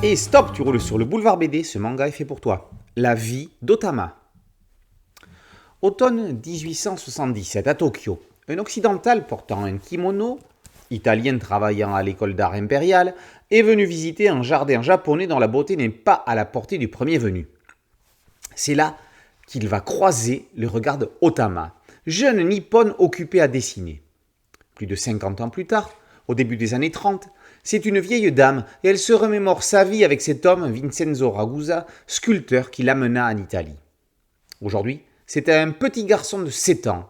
Et stop, tu roules sur le boulevard BD, ce manga est fait pour toi. La vie d'Otama. Automne 1877 à Tokyo, un occidental portant un kimono, italien travaillant à l'école d'art impériale, est venu visiter un jardin japonais dont la beauté n'est pas à la portée du premier venu. C'est là qu'il va croiser le regard d'Otama, jeune nippone occupé à dessiner. Plus de 50 ans plus tard, au début des années 30, c'est une vieille dame et elle se remémore sa vie avec cet homme, Vincenzo Ragusa, sculpteur qui l'amena en Italie. Aujourd'hui, c'est à un petit garçon de 7 ans,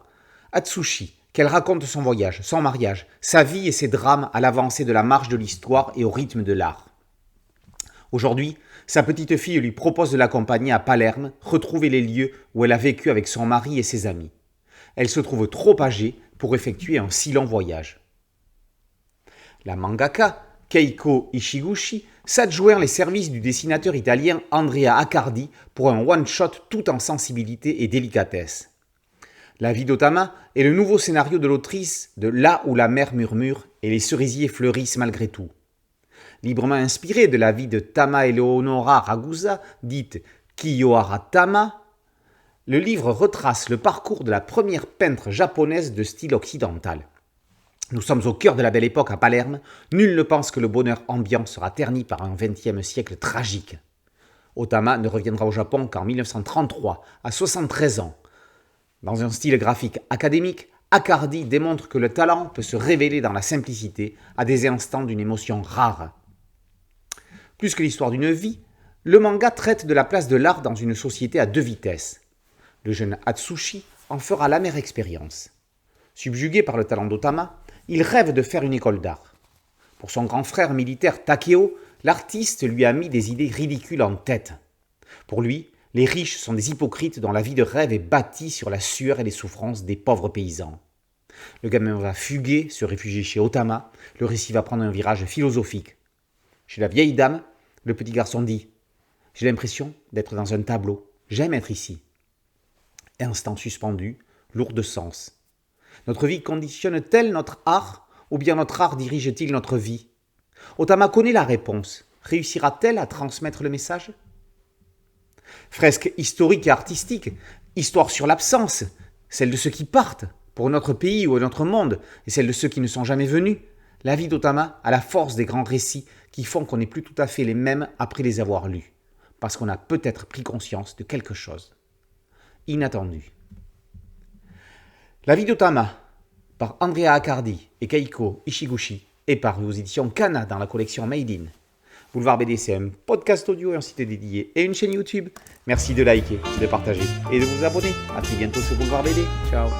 Atsushi, qu'elle raconte son voyage, son mariage, sa vie et ses drames à l'avancée de la marche de l'histoire et au rythme de l'art. Aujourd'hui, sa petite fille lui propose de l'accompagner à Palerme, retrouver les lieux où elle a vécu avec son mari et ses amis. Elle se trouve trop âgée pour effectuer un si long voyage. La mangaka, Keiko Ishiguchi, s'adjoint les services du dessinateur italien Andrea Accardi pour un one-shot tout en sensibilité et délicatesse. La vie d'Otama est le nouveau scénario de l'autrice de Là où la mer murmure et les cerisiers fleurissent malgré tout. Librement inspiré de la vie de Tama Eleonora Ragusa, dite Kiyohara Tama, le livre retrace le parcours de la première peintre japonaise de style occidental. Nous sommes au cœur de la belle époque à Palerme, nul ne pense que le bonheur ambiant sera terni par un XXe siècle tragique. Otama ne reviendra au Japon qu'en 1933, à 73 ans. Dans un style graphique académique, Accardi démontre que le talent peut se révéler dans la simplicité à des instants d'une émotion rare. Plus que l'histoire d'une vie, le manga traite de la place de l'art dans une société à deux vitesses. Le jeune Atsushi en fera l'amère expérience. Subjugué par le talent d'Otama, il rêve de faire une école d'art. Pour son grand frère militaire Takeo, l'artiste lui a mis des idées ridicules en tête. Pour lui, les riches sont des hypocrites dont la vie de rêve est bâtie sur la sueur et les souffrances des pauvres paysans. Le gamin va fuguer, se réfugier chez Otama, le récit va prendre un virage philosophique. Chez la vieille dame, le petit garçon dit « J'ai l'impression d'être dans un tableau, j'aime être ici ». Instant suspendu, lourd de sens. Notre vie conditionne-t-elle notre art, ou bien notre art dirige-t-il notre vie? Otama connaît la réponse. Réussira-t-elle à transmettre le message? Fresque historique et artistique, histoire sur l'absence, celle de ceux qui partent, pour notre pays ou notre monde, et celle de ceux qui ne sont jamais venus. La vie d'Otama a la force des grands récits qui font qu'on n'est plus tout à fait les mêmes après les avoir lus, parce qu'on a peut-être pris conscience de quelque chose. Inattendu. La vie d'Otama, par Andrea Accardi et Keiko Ishiguchi, est paru aux éditions Kana dans la collection Made in. Boulevard BD, c'est un podcast audio et un site dédié et une chaîne YouTube. Merci de liker, de partager et de vous abonner. A très bientôt sur Boulevard BD. Ciao.